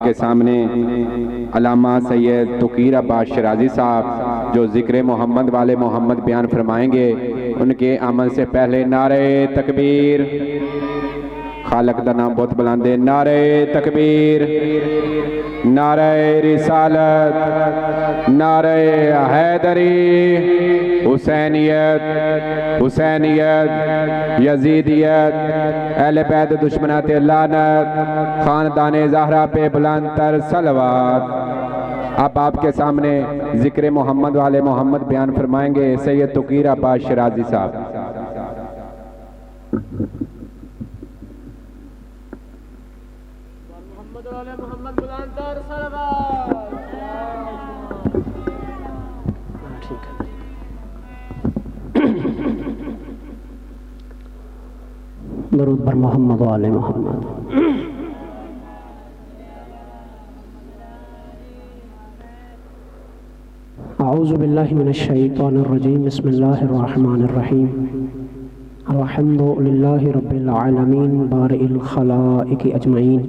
کے سامنے علامہ سید تقیر عباس شرازی صاحب جو ذکر محمد والے محمد بیان فرمائیں گے، ان کے عمل سے پہلے نعرہ تکبیر، خالق دا نام بہت بلند ہے، نعرہ تکبیر، نعرہ رسالت، نعرہ حیدری، حسینیت، حسینیت، یزیدیت، اہل بیت دشمنات لعنت، خاندان زہرا پہ بلند تر صلوات۔ اب آپ کے سامنے ذکر محمد والے محمد بیان فرمائیں گے سید تقیر عباس شرازی صاحب۔ محمد والے محمد بلند تر صلوات۔ درود بر محمد و آل محمد۔ اعوذ باللہ من الشیطان الرجیم، بسم اللہ الرحمن الرحیم۔ الحمد للہ رب العالمین بارئ الخلائق اجمعین،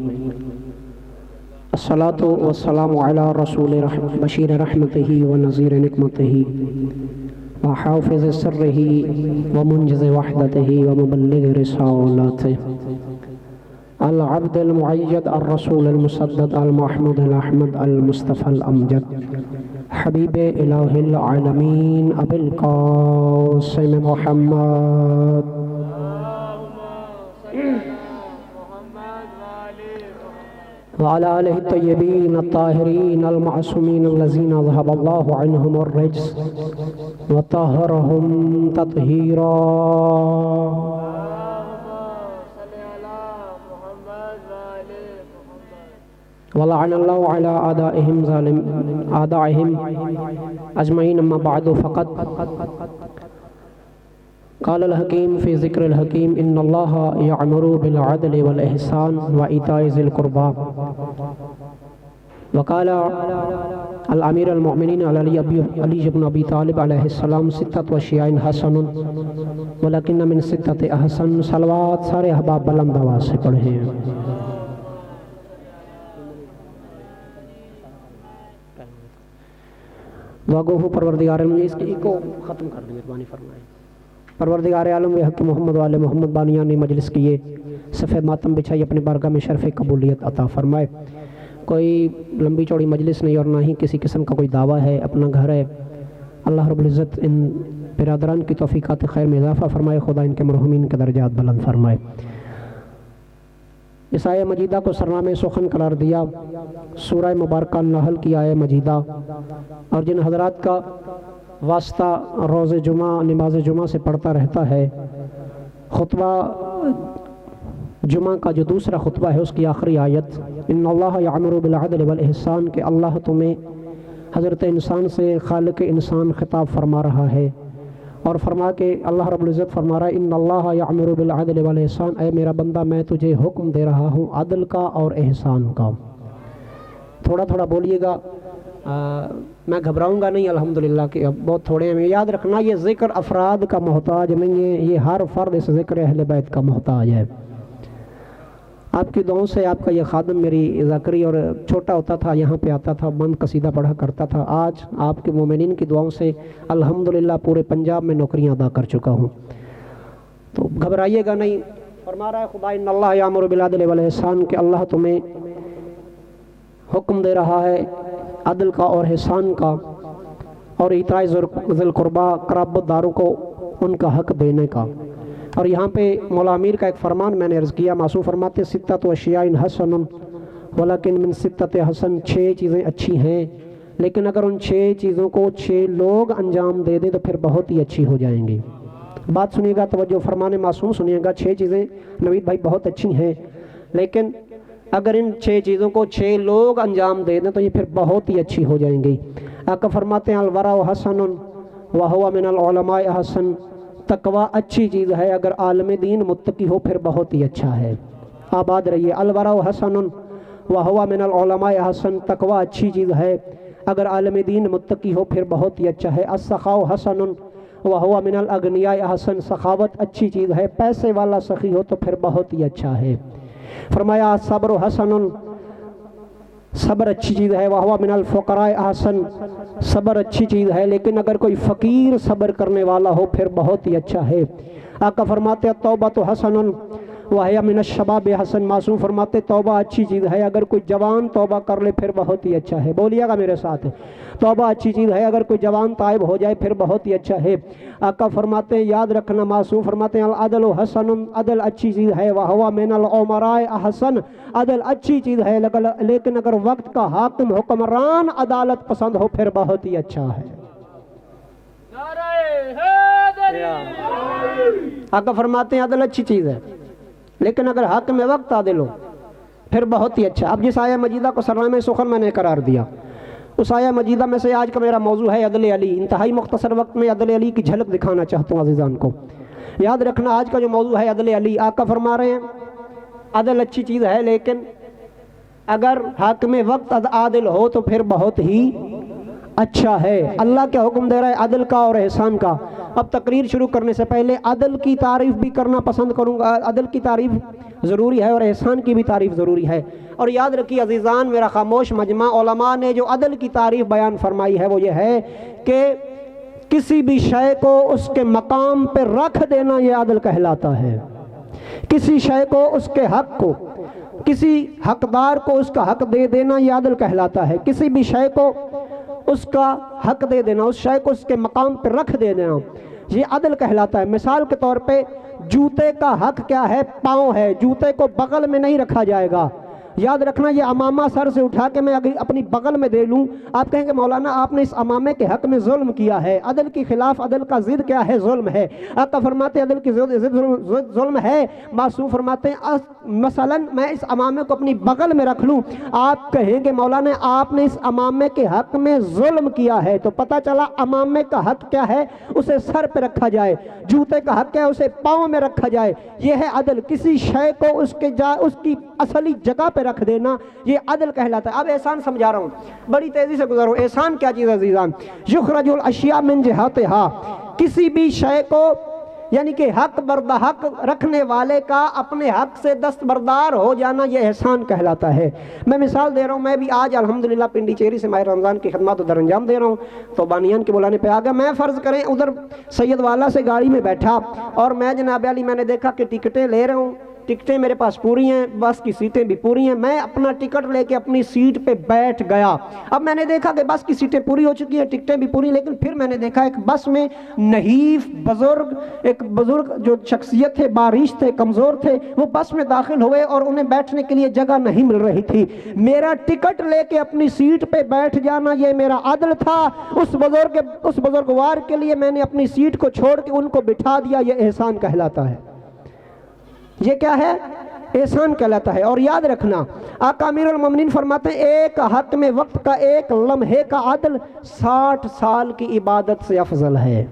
الصلاة والسلام علی رسول بشیر رحمتہ و نذیر نقمتہ وحافظ سرہ ومنجز وحدتہ ومبلغ رسالتہ، العبد المعید الرسول المسدد المحمود الاحمد المصطفى الامجد، حبیب الہ العالمین ابی القاسم محمد وعلى آلہ الطیبین الطاہرین المعصومین الذین ذهب اللہ عنہم الرجس وطہرہم تطہیرا۔ ولعن اللہ علی اعدائہم اجمعین، اما بعد فقط قال الحکیم فی ذکر الحکیم، ان اللہ یعمر بالعدل والاحسان وایتاء ذی القربی، وقال الامیر المؤمنین علی بن ابی طالب علیہ السلام، ستۃ اشیاء حسن ولکن من ستۃ احسن۔ صلوات سارے احباب بلند آواز سے پڑھیں۔ واگوہ پروردگار عالم، اس کی کو ختم کر دیں مہربانی فرمائیں۔ پروردگار عالم و حق محمد والے محمد بانیان نے مجلس کیے، صفحہ ماتم بچھائی، اپنے بارگاہ میں شرف قبولیت عطا فرمائے۔ کوئی لمبی چوڑی مجلس نہیں اور نہ ہی کسی قسم کا کوئی دعویٰ ہے، اپنا گھر ہے۔ اللہ رب العزت ان برادران کی توفیقات خیر میں اضافہ فرمائے، خدا ان کے مرحومین کے درجات بلند فرمائے۔ اس آیہ مجیدہ کو سرنامے سخن قرار دیا، سورہ مبارکہ النحل کی آیہ مجیدہ، اور جن حضرات کا واسطہ روز جمعہ نماز جمعہ سے پڑھتا رہتا ہے، خطبہ جمعہ کا جو دوسرا خطبہ ہے اس کی آخری آیت، ان اللہ یعمر بالعدل والاحسان، کہ اللہ تمہیں حضرت انسان سے خالق انسان خطاب فرما رہا ہے، اور فرما کے اللہ رب العزت فرما رہا ہے ان اللہ یعمر بالعدل والاحسان، اے میرا بندہ میں تجھے حکم دے رہا ہوں عدل کا اور احسان کا۔ تھوڑا تھوڑا بولیے گا، میں گھبراؤں گا نہیں الحمدللہ، کہ بہت تھوڑے ہیں۔ یاد رکھنا یہ ذکر افراد کا محتاج نہیں ہے، یہ ہر فرد اس ذکر اہل بیت کا محتاج ہے۔ آپ کی دعاؤں سے آپ کا یہ خادم میری ذاکری، اور چھوٹا ہوتا تھا یہاں پہ آتا تھا، بند قصیدہ پڑھا کرتا تھا، آج آپ کے مومنین کی دعاؤں سے الحمدللہ پورے پنجاب میں نوکریاں ادا کر چکا ہوں۔ تو گھبرائیے گا نہیں۔ فرما رہا ہے خدا ان اللہ یامر بالعدل والاحسان، کہ اللہ تمہیں حکم دے رہا ہے عدل کا اور احسان کا، اور ایتاء ذی القربی، قرابت داروں کو ان کا حق دینے کا۔ اور یہاں پہ مولا امیر کا ایک فرمان میں نے عرض کیا، معصوم فرماتے ستۃ اشیاء حسن ولکن من ستۃ حسن، 6 چیزیں اچھی ہیں، لیکن اگر ان 6 چیزوں کو 6 لوگ انجام دے دیں تو پھر بہت ہی اچھی ہو جائیں گی۔ بات سنیے گا، توجہ فرمان معصوم سنیے گا۔ 6 چیزیں نوید بھائی بہت اچھی ہیں، لیکن اگر ان 6 چیزوں کو 6 لوگ انجام دے دیں تو یہ پھر بہت ہی اچھی ہو جائیں گی۔ آقا فرماتے ہیں الورع حسن وہو من العلماء حسن، تقوی اچھی چیز ہے، اگر عالم دین متقی ہو پھر بہت ہی اچھا ہے۔ آباد رہیے۔ الورع حسن وہو من العلماء حسن، تقوی اچھی چیز ہے، اگر عالم دین متقی ہو پھر بہت ہی اچھا ہے۔ السخاء حسن وہو من الاغنیاء حسن، سخاوت اچھی چیز ہے، پیسے والا سخی ہو تو پھر بہت ہی اچھا ہے۔ فرمایا صبر حسن صبر اچھی چیز ہے، وہو من الفقراء احسن، صبر اچھی چیز ہے، لیکن اگر کوئی فقیر صبر کرنے والا ہو پھر بہت ہی اچھا ہے۔ آقا فرماتے ہیں توبۃ حسن وہی من الشباب حسن، معصوم فرماتے توبہ اچھی چیز ہے، اگر کوئی جوان توبہ کر لے پھر بہت ہی اچھا ہے۔ بولیے گا میرے ساتھ، توبہ اچھی چیز ہے، اگر کوئی جوان تائب ہو جائے پھر بہت ہی اچھا ہے۔ آقا فرماتے ہیں یاد رکھنا، معصوم فرماتے ہیں العدل حسن، عدل اچھی چیز ہے، وہو من الامراء احسن، عدل اچھی چیز ہے، لیکن اگر وقت کا حاکم حکمران عدالت پسند ہو پھر بہت ہی اچھا ہے۔ نعرہ حیدری، آقا فرماتے ہیں عدل اچھی چیز ہے، لیکن اگر حاکم وقت عادل ہو پھر بہت ہی اچھا۔ اب جس آیہ مجیدہ کو سرنامہ سخن میں نے قرار دیا، اس آیہ مجیدہ میں سے آج کا میرا موضوع ہے عدل علی۔ انتہائی مختصر وقت میں عدل علی کی جھلک دکھانا چاہتا ہوں عزیزان کو۔ یاد رکھنا آج کا جو موضوع ہے عدل علی۔ آقا فرما رہے ہیں عدل اچھی چیز ہے، لیکن اگر حاکم وقت عادل ہو تو پھر بہت ہی اچھا ہے۔ اللہ کیا حکم دے رہا ہے عدل کا اور احسان کا۔ اب تقریر شروع کرنے سے پہلے عدل کی تعریف بھی کرنا پسند کروں گا۔ عدل کی تعریف ضروری ہے اور احسان کی بھی تعریف ضروری ہے۔ اور یاد رکھیے عزیزان، میرا خاموش مجمع، علماء نے جو عدل کی تعریف بیان فرمائی ہے وہ یہ ہے کہ کسی بھی شے کو اس کے مقام پہ رکھ دینا یہ عدل کہلاتا ہے۔ کسی شے کو اس کے حق کو، کسی حقدار کو اس کا حق دے دینا یہ عدل کہلاتا ہے۔ کسی بھی شے کو اس کا حق دے دینا، اس شے کو اس کے مقام پہ رکھ دے دینا، یہ عدل کہلاتا ہے۔ مثال کے طور پہ جوتے کا حق کیا ہے؟ پاؤں ہے، جوتے کو بغل میں نہیں رکھا جائے گا۔ یاد رکھنا یہ امامہ سر سے اٹھا کے میں اگر اپنی بغل میں دے لوں، آپ کہیں گے مولانا آپ نے اس امامے کے حق میں ظلم کیا ہے۔ عدل کی خلاف عدل کا ضد کیا ہے؟ ظلم ہے۔ آقا فرماتے ہیں عدل کی ضد ظلم ہے۔ معصوم فرماتے ہیں مثلاً میں اس امامے کو اپنی بغل میں رکھ لوں، آپ کہیں گے مولانا آپ نے اس امامے کے حق میں ظلم کیا ہے۔ تو پتہ چلا امامے کا حق کیا ہے؟ اسے سر پہ رکھا جائے۔ جوتے کا حق کیا ہے؟ اسے پاؤں میں رکھا جائے۔ یہ ہے عدل۔ کسی شے کو اس کی اصلی جگہ پہ رکھ دینا یہ عدل کہلاتا ہے۔ اب احسان سمجھا رہا ہوں، بڑی تیزی سے گزروں۔ احسان کیا چیز ہے عزیزان؟ یخرج الاشیاء من جہاتها، کسی بھی شے کو یعنی کہ حق بردحق رکھنے والے کا اپنے حق سے دستبردار ہو جانا یہ احسان کہلاتا ہے۔ میں مثال دے رہا ہوں، میں بھی آج الحمدللہ پنڈی چیری سے ماہ رمضان کی خدمات در انجام دے رہا ہوں تو بانیان کے بلانے پہ آ گیا۔ میں فرض کریں ادھر سید والا سے گاڑی میں بیٹھا اور میں جناب علی میں نے دیکھا کہ ٹکٹیں لے رہا ہوں، ٹکٹیں میرے پاس پوری ہیں، بس کی سیٹیں بھی پوری ہیں، میں اپنا ٹکٹ لے کے اپنی سیٹ پہ بیٹھ گیا۔ اب میں نے دیکھا کہ بس کی سیٹیں پوری ہو چکی ہیں، ٹکٹیں بھی پوری، لیکن پھر میں نے دیکھا ایک بس میں نحیف ایک بزرگ جو شخصیت تھے، باریش تھے، کمزور تھے، وہ بس میں داخل ہوئے اور انہیں بیٹھنے کے لیے جگہ نہیں مل رہی تھی۔ میرا ٹکٹ لے کے اپنی سیٹ پہ بیٹھ جانا یہ میرا عدل تھا۔ اس بزرگوار کے لیے میں نے اپنی سیٹ کو چھوڑ کے ان کو بٹھا دیا، یہ احسان کہلاتا ہے۔ یہ کیا ہے؟ احسان کہلاتا ہے۔ اور یاد رکھنا آقا امیر المومنین فرماتے ہیں ایک حق میں وقت کا ایک لمحے کا عدل 60 سال کی عبادت سے افضل ہے۔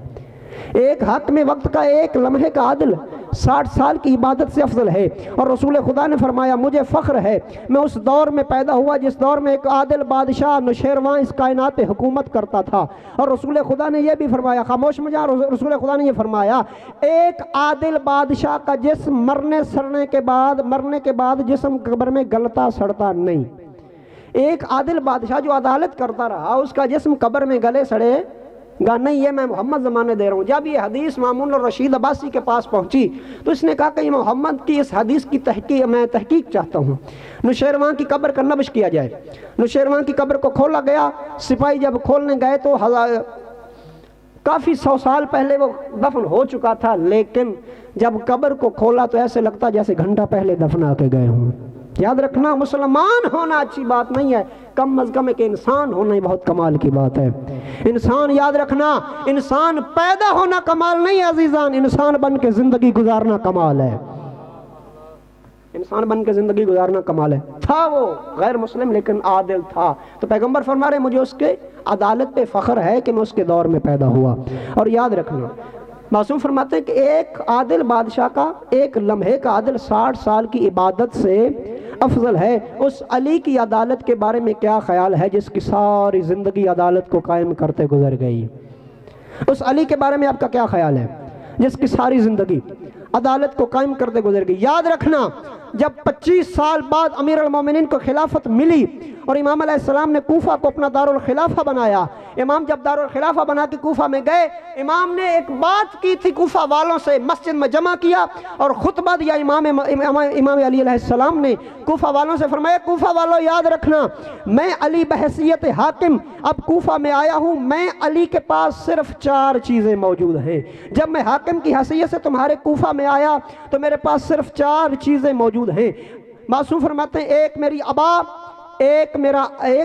ایک حق میں وقت کا ایک لمحے کا عدل 60 سال کی عبادت سے افضل ہے۔ اور رسول خدا نے فرمایا مجھے فخر ہے میں اس دور میں پیدا ہوا جس دور میں ایک عادل بادشاہ نوشیروان اس کائنات پہ حکومت کرتا تھا۔ اور رسول خدا نے یہ بھی فرمایا، خاموش مجھا، رسول خدا نے یہ فرمایا ایک عادل بادشاہ کا جسم مرنے کے بعد جسم قبر میں گلتا سڑتا نہیں۔ ایک عادل بادشاہ جو عدالت کرتا رہا اس کا جسم قبر میں گلے سڑے گا نہیں، یہ میں محمد زمانے دے رہا ہوں۔ جب یہ حدیث مامون الرشید عباسی کے پاس پہنچی تو اس نے کہا کہ محمد کی اس حدیث کی تحقیق چاہتا ہوں، نوشیروان کی قبر کا نبش کیا جائے۔ نوشیروان کی قبر کو کھولا گیا، سپاہی جب کھولنے گئے تو کافی 100 سال پہلے وہ دفن ہو چکا تھا، لیکن جب قبر کو کھولا تو ایسے لگتا جیسے گھنٹہ پہلے دفنا کے گئے ہوں۔ یاد رکھنا مسلمان ہونا اچھی بات نہیں ہے، کم از کم ایک انسان ہونا ہی بہت کمال کی بات ہے۔ انسان، یاد رکھنا انسان پیدا ہونا کمال نہیں ہے عزیزان، انسان بن کے زندگی گزارنا کمال ہے۔ انسان بن کے زندگی گزارنا کمال ہے۔ تھا وہ غیر مسلم لیکن عادل تھا، تو پیغمبر فرما رہے مجھے اس کے عدالت پہ فخر ہے کہ میں اس کے دور میں پیدا ہوا۔ اور یاد رکھنا معصوم فرماتے ہیں کہ ایک عادل بادشاہ کا ایک لمحے کا عدل 60 سال کی عبادت سے افضل ہے۔ اس علی کی عدالت کے بارے میں کیا خیال ہے جس کی ساری زندگی عدالت کو قائم کرتے گزر گئی؟ اس علی کے بارے میں آپ کا کیا خیال ہے جس کی ساری زندگی عدالت کو قائم کرتے گزر گئی؟ یاد رکھنا جب 25 سال بعد امیر المومنین کو خلافت ملی اور امام علیہ السلام نے کوفہ کو اپنا دارُ الخلافہ بنایا۔ امام جب دارُ الخلافہ بنا کے کوفہ میں گئے، امام نے ایک بات کی تھی کوفہ والوں سے، مسجد میں جمع کیا اور خطبہ دیا۔ امام علی علیہ السلام نے کوفہ والوں سے فرمایا، کوفہ والوں یاد رکھنا، میں علی بحیثیت حاکم اب کوفہ میں آیا ہوں، میں علی کے پاس صرف 4 چیزیں موجود ہیں۔ جب میں حاکم کی حیثیت سے تمہارے کوفہ میں آیا تو میرے پاس صرف 4 چیزیں موجود ہیں۔ معصوم فرماتے ہیں، ایک میری عبا، ایک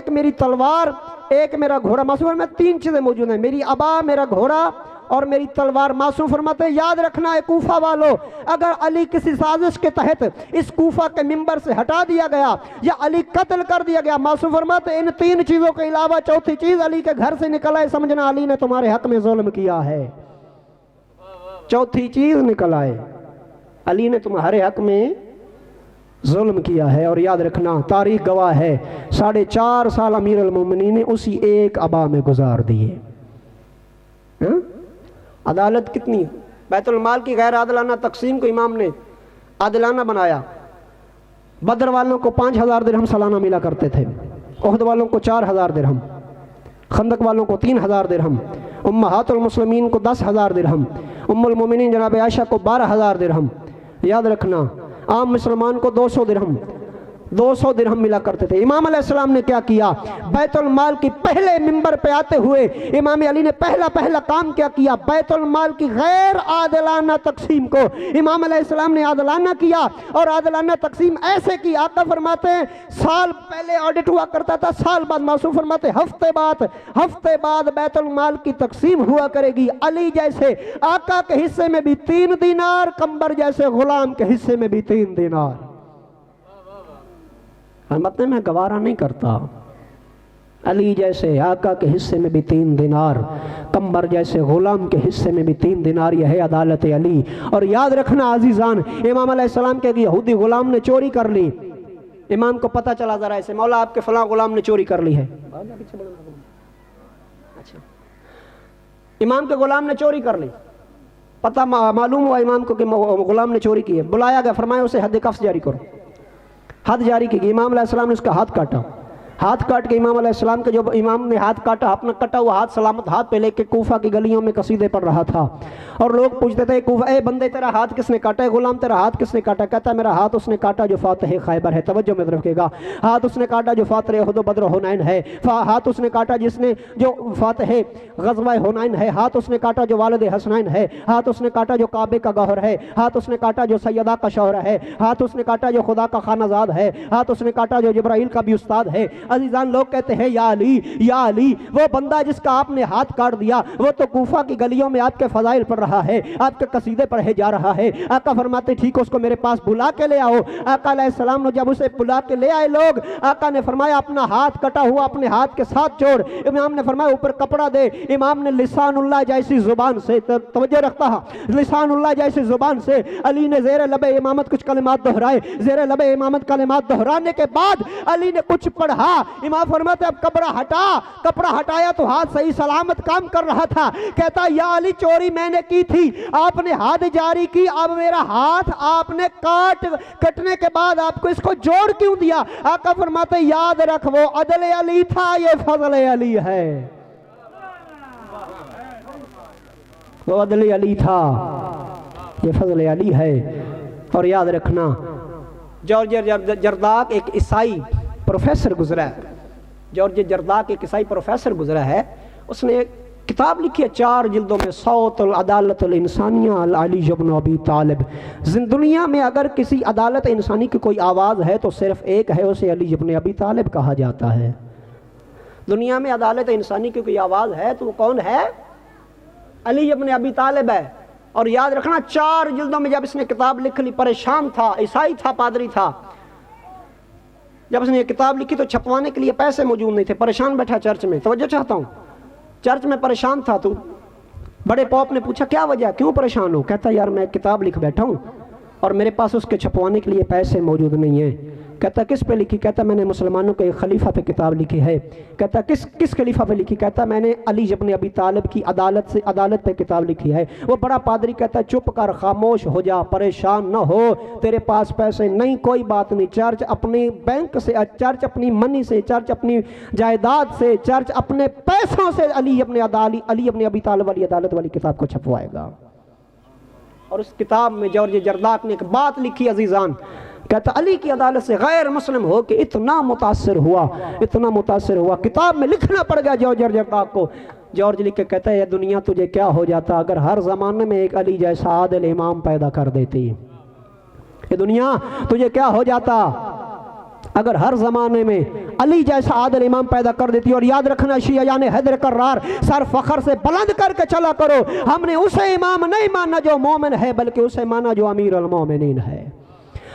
میری تلوار، ایک میرا گھوڑا۔ معصوم فرماتے ہیں 3 چیزیں موجود ہیں، میری عبا، میرا گھوڑا اور میری تلوار۔ معصوم فرماتے ہیں، یاد رکھنا ہے کوفہ والو، اگر علی کسی سازش کے تحت اس کوفہ کے منبر سے ہٹا دیا گیا یا علی قتل کر دیا گیا، معصوم فرماتے ہیں ان 3 چیزوں کے علاوہ چوتھی چیز علی کے گھر سے نکل آئے، سمجھنا علی نے تمہارے حق میں ظلم کیا ہے۔ چوتھی چیز نکل آئے، علی نے تمہارے حق میں ظلم کیا ہے۔ اور یاد رکھنا، تاریخ گواہ ہے 4.5 سال امیر المومنین نے اسی ایک عبا میں گزار دیے۔ عدالت کتنی ہے؟ بیت المال کی غیر عادلانہ تقسیم کو امام نے عادلانہ بنایا۔ بدر والوں کو 5000 درہم سالانہ ملا کرتے تھے، احد والوں کو 4000 درہم، خندق والوں کو 3000 درہم، امہات المسلمین کو 10,000 درہم، ام المومنین جناب عائشہ کو 12,000 درہم۔ یاد رکھنا، عام مسلمان کو 200 درہم ملا کرتے تھے۔ امام علیہ السلام نے کیا کیا؟ بیت المال کی پہلے منبر پہ آتے ہوئے امام علی نے پہلا کام کیا کیا؟ بیت المال کی غیر عادلانہ تقسیم کو امام علیہ السلام نے عادلانہ کیا، اور عادلانہ تقسیم ایسے کی، آقا فرماتے ہیں سال پہلے آڈٹ ہوا کرتا تھا، سال بعد معصوم فرماتے ہفتے بعد بیت المال کی تقسیم ہوا کرے گی۔ علی جیسے آقا کے حصے میں بھی 3 دینار، قمبر جیسے غلام کے حصے میں بھی 3 دینار۔ مطلب میں گوارا نہیں کرتا، علی جیسے آقا کے حصے میں بھی 3 دینار، قمبر جیسے غلام کے حصے میں بھی 3 دینار۔ یہ ہے عدالت علی۔ اور یاد رکھنا عزیزان، امام علیہ السلام کے یہودی غلام نے چوری کر لی، امام کو پتہ چلا ذرا ایسے، مولا آپ کے فلاں غلام نے چوری کر لی ہے۔ امام کے غلام نے چوری کر لی، پتہ معلوم ہوا امام کو کہ غلام نے چوری کی ہے، بلایا گیا، فرمایا اسے حد قفص جاری کرو۔ حد جاری کی گئی، امام علیہ السلام نے اس کا ہاتھ کاٹا، ہاتھ کاٹ کے امام علیہ السلام کے، جب امام نے ہاتھ کاٹا، اپنا کٹا ہوا ہاتھ سلامت ہاتھ پہ لے کے کوفہ کی گلیوں میں قصیدے پڑھ رہا تھا، اور لوگ پوچھتے تھے کوفہ، اے بندے تیرا ہاتھ کس نے کاٹا ہے؟ غلام تیرا ہاتھ کس نے کاٹا؟ کہتا ہے میرا ہاتھ اس نے کاٹا جو فاتح خیبر ہے۔ توجہ میں رکھے گا، ہاتھ اس نے کاٹا جو فاتح احد و بدر و حنین ہے، ہاتھ اس نے کاٹا جو فاتح غزوہ حنین ہے، ہاتھ اس نے کاٹا جو والد حسنین ہے، ہاتھ اس نے کاٹا جو کعبے کا گوہر ہے، ہاتھ اس نے کاٹا جو سیدہ کا شوہر ہے، ہاتھ اس نے کاٹا جو خدا کا خانہ زاد ہے، ہاتھ اس نے کاٹا جو جبرائیل کا بھی استاد ہے۔ عزیزان، لوگ کہتے ہیں یا علی، وہ بندہ جس کا آپ نے ہاتھ کاٹ دیا وہ تو کوفہ کی گلیوں میں آپ کے فضائل پڑھ رہا ہے، آپ کے قصیدے پڑھے جا رہا ہے۔ آقا فرماتے ٹھیک ہے، اس کو میرے پاس بلا کے لے آؤ۔ آقا علیہ السلام نے جب اسے بلا کے لے آئے لوگ، آقا نے فرمایا اپنا ہاتھ کٹا ہوا اپنے ہاتھ کے ساتھ جوڑ۔ امام نے فرمایا اوپر کپڑا دے۔ امام نے لسان اللہ جیسی زبان سے، توجہ رکھتا ہے، لسان اللہ جیسی زبان سے علی نے زیر لب امامت کچھ کلمات دہرائے۔ زیر لب امامت کلمات دہرانے کے بعد علی نے کچھ پڑھا۔ امام فرماتے اب کپڑا ہٹایا تو ہاتھ صحیح سلامت کام کر رہا تھا۔ کہتا یا علی چوری میں نے کی تھی، آپ نے حد جاری کی، اب میرا ہاتھ آپ نے کٹنے کے بعد آپ کو اس کو جوڑ کیوں دیا؟ آقا فرماتے یاد رکھ وہ عدل علی تھا، یہ فضل علی ہے۔ وہ عدل علی تھا، یہ فضل علی ہے۔ اور یاد رکھنا، جارج جرداق ایک عیسائی پروفیسر گزرا ہے، جارج جرداق ایک عیسائی پروفیسر گزرا ہے، اس نے ایک کتاب لکھی ہے 4 جلدوں میں، صوت العدالت الانسانیہ علی بن ابی طالب۔ دنیا میں اگر کسی عدالت انسانی کی کوئی آواز ہے تو صرف ایک ہے، اسے علی بن ابی طالب کہا جاتا ہے۔ دنیا میں عدالت انسانی کی کوئی آواز ہے تو وہ کون ہے؟ علی بن ابی طالب ہے۔ اور یاد رکھنا 4 جلدوں میں جب اس نے کتاب لکھ لی، پریشان تھا، عیسائی تھا، پادری تھا، جب اس نے یہ کتاب لکھی تو چھپوانے کے لیے پیسے موجود نہیں تھے، پریشان بیٹھا چرچ میں۔ توجہ چاہتا ہوں، چرچ میں پریشان تھا تو بڑے پوپ نے پوچھا کیا وجہ، کیوں پریشان ہو؟ کہتا یار میں کتاب لکھ بیٹھا ہوں اور میرے پاس اس کے چھپوانے کے لیے پیسے موجود نہیں ہیں۔ کہتا کس پہ لکھی؟ کہتا میں نے مسلمانوں کے ایک خلیفہ پہ کتاب لکھی ہے۔ کہتا کس خلیفہ پہ لکھی؟ کہتا میں نے علی ابن ابی طالب کی عدالت پہ کتاب لکھی ہے۔ وہ بڑا پادری کہتا چپ کر، خاموش ہو جا، پریشان نہ ہو، تیرے پاس پیسے نہیں، کوئی بات نہیں، چرچ اپنی بینک سے، چرچ اپنی منی سے، چرچ اپنی جائیداد سے، چرچ اپنے پیسوں سے علی ابن ابی طالب والی عدالت والی کتاب کو چھپوائے گا۔ اور اس کتاب میں جارج جرداق نے ایک بات لکھی عزیزان، کہتا علی کی عدالت سے غیر مسلم ہو کے اتنا متاثر ہوا، کتاب میں لکھنا پڑ گیا جارج جرداق کو۔ جارج لکھ کے کہتا ہے یہ دنیا تجھے کیا ہو جاتا اگر ہر زمانے میں ایک علی جیسا عادل امام پیدا کر دیتی، یہ دنیا تجھے کیا ہو جاتا اگر ہر زمانے میں علی جیسا عادل امام پیدا کر دیتی۔ اور یاد رکھنا شیعیان حیدر کرار، سر فخر سے بلند کر کے چلا کرو، ہم نے اسے امام نہیں مانا جو مومن ہے، بلکہ اسے مانا جو امیر المومنین ہے۔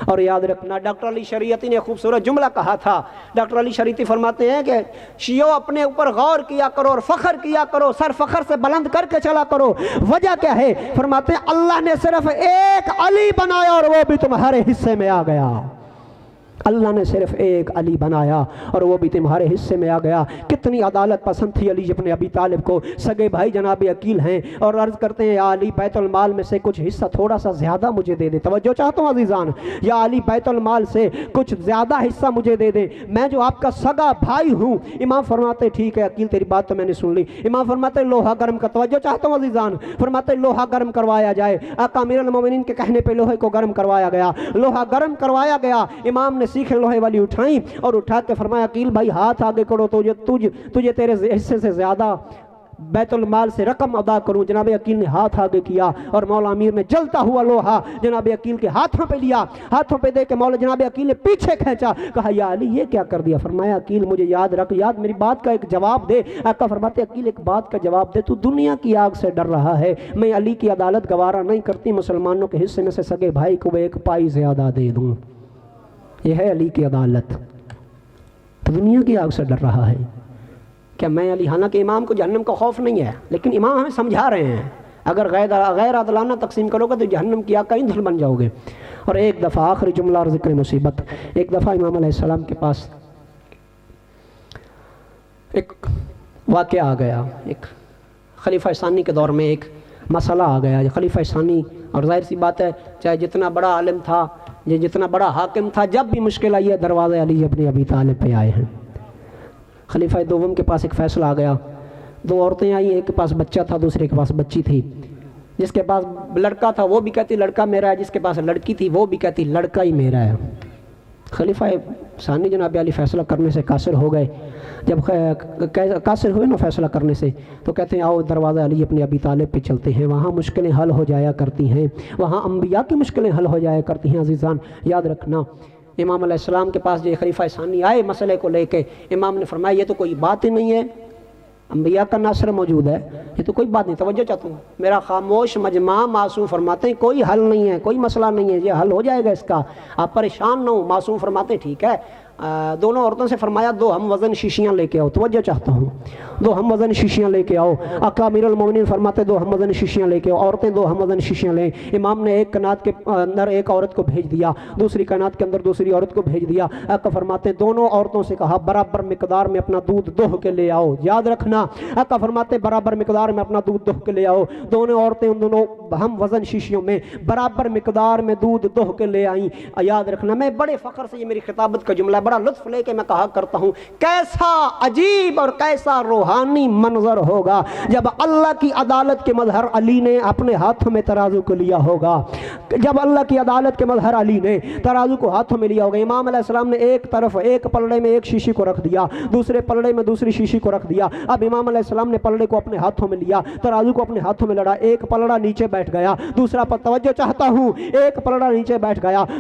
اور یاد رکھنا ڈاکٹر علی شریعتی نے خوبصورت جملہ کہا تھا۔ ڈاکٹر علی شریعتی فرماتے ہیں کہ شیعو اپنے اوپر غور کیا کرو اور فخر کیا کرو، سر فخر سے بلند کر کے چلا کرو۔ وجہ کیا ہے؟ فرماتے ہیں اللہ نے صرف ایک علی بنایا اور وہ بھی تمہارے حصے میں آ گیا۔ اللہ نے صرف ایک علی بنایا اور وہ بھی تمہارے حصے میں آ گیا۔ کتنی عدالت پسند تھی علی ابن ابی طالب کو۔ سگے بھائی جناب عقیل ہیں اور عرض کرتے ہیں یا علی بیت المال میں سے کچھ حصہ تھوڑا سا زیادہ مجھے دے دے۔ توجہ چاہتا ہوں عزیزان، یا علی بیت المال سے کچھ زیادہ حصہ مجھے دے دے، میں جو آپ کا سگا بھائی ہوں۔ امام فرماتے ٹھیک ہے عقیل تیری بات تو میں نے سن لی۔ امام فرماتے لوہا گرم کا، توجہ چاہتا ہوں عزیزان، فرماتے لوہا گرم کروایا جائے۔ آقا امیر المومنین کے کہنے پہ لوہے کو گرم کروایا گیا، لوہا گرم کروایا گیا۔ امام نے سیخیں لوہے والی اٹھائیں اور اٹھا کے فرمایا عقیل بھائی ہاتھ آگے کرو، تجھے تیرے حصے سے زیادہ بیت المال سے رقم ادا کروں۔ جناب عقیل نے ہاتھ آگے کیا اور مولا امیر نے جلتا ہوا لوہا جناب عقیل کے ہاتھوں پہ لیا، ہاتھوں پہ دے کے مولا جناب عقیل نے پیچھے کھینچا، کہا یا علی یہ کیا کر دیا؟ فرمایا عقیل مجھے یاد رکھ، میری بات کا ایک جواب دے۔ آقا فرماتے عقیل ایک بات کا جواب دے، تو دنیا کی آگ سے ڈر رہا ہے، میں علی کی عدالت گوارا نہیں کرتی، مسلمانوں کے حصے میں سے سگے بھائی کو ایک پائی زیادہ دے دوں۔ یہ ہے علی کی عدالت، دنیا کی آگ سے ڈر رہا ہے۔ کیا میں علی، حالانکہ امام کو جہنم کا خوف نہیں ہے، لیکن امام ہمیں سمجھا رہے ہیں اگر غیر عادلانہ تقسیم کرو گے تو جہنم کی آگ کا ایندھن بن جاؤ گے۔ اور ایک دفعہ آخری جملہ اور ذکر مصیبت، ایک دفعہ امام علیہ السلام کے پاس ایک واقعہ آ گیا، ایک خلیفہ ثانی کے دور میں ایک مسئلہ آ گیا۔ خلیفہ ثانی، اور ظاہر سی بات ہے چاہے جتنا بڑا عالم تھا، یہ جتنا بڑا حاکم تھا، جب بھی مشکل آئی ہے دروازے علی ابن ابی طالب پہ آئے ہیں۔ خلیفہ دوم کے پاس ایک فیصلہ آ گیا، دو عورتیں آئیں، ایک کے پاس بچہ تھا، دوسرے کے پاس بچی تھی۔ جس کے پاس لڑکا تھا وہ بھی کہتی لڑکا میرا ہے، جس کے پاس لڑکی تھی وہ بھی کہتی لڑکا ہی میرا ہے۔ خلیفہ ثانی جناب علی فیصلہ کرنے سے قاصر ہو گئے۔ جب قاصر ہوئے نا فیصلہ کرنے سے، تو کہتے ہیں آؤ دروازہ علی ابن ابی طالب پہ چلتے ہیں، وہاں مشکلیں حل ہو جایا کرتی ہیں، وہاں انبیاء کی مشکلیں حل ہو جایا کرتی ہیں۔ عزیزان یاد رکھنا، امام علیہ السلام کے پاس جو خلیفہ ثانی آئے مسئلے کو لے کے، امام نے فرمایا یہ تو کوئی بات ہی نہیں ہے، انبیاء کا ناصر موجود ہے، یہ تو کوئی بات نہیں۔ توجہ چاہتا ہوں، میرا خاموش مجمع معصوم فرماتے ہیں کوئی حل نہیں ہے، کوئی مسئلہ نہیں ہے، یہ حل ہو جائے گا اس کا، آپ پریشان نہ ہو۔ معصوم فرماتے ہیں ٹھیک ہے۔ دونوں عورتوں سے فرمایا دو ہم وزن شیشیاں لے کے آؤ، توجہ چاہتا ہوں، دو ہم وزن شیشیاں لے کے آؤ۔ آقا امیر المومنین فرماتے دو ہم وزن شیشیاں لے کے آؤ، عورتیں دو ہم وزن شیشیاں لیں۔ امام نے ایک کنات کے اندر ایک عورت کو بھیج دیا، دوسری کنات کے اندر دوسری عورت کو بھیج دیا۔ آقا فرماتے دونوں عورتوں سے کہا برابر مقدار میں اپنا دودھ دوہ کے لے آؤ، یاد رکھنا۔ آقا فرماتے برابر مقدار میں اپنا دودھ دوہ کے لے آؤ۔ دونوں عورتیں ان دونوں ہم وزن شیشیوں میں برابر مقدار میں دودھ دوہ کے لے آئیں۔ یاد رکھنا، میں بڑے فخر سے، یہ میری خطابت کا جملہ ہے، بڑا لطف لے کے میں کہا کرتا ہوں، کیسا عجیب اور کیسا روحانی منظر ہوگا جب اللہ کی عدالت کے مظہر علی نے اپنے ہاتھوں میں ترازو کو لیا ہوگا، جب اللہ کی عدالت کے مظہر علی نے ترازو کو ہاتھوں میں لیا ہوگا۔ امام علیہ السلام نے ایک طرف ایک پلڑے میں ایک شیشی کو رکھ دیا، دوسرے پلڑے میں دوسری شیشی کو رکھ دیا۔ اب امام علیہ السلام نے پلڑے کو اپنے ہاتھوں میں لیا، ترازو کو اپنے ہاتھوں میں لڑا، ایک پلڑا نیچے بیٹھ گیا، دوسرا پر توجہ چاہتا ہوں، ایک پلڑا نیچے بیٹھ گیا،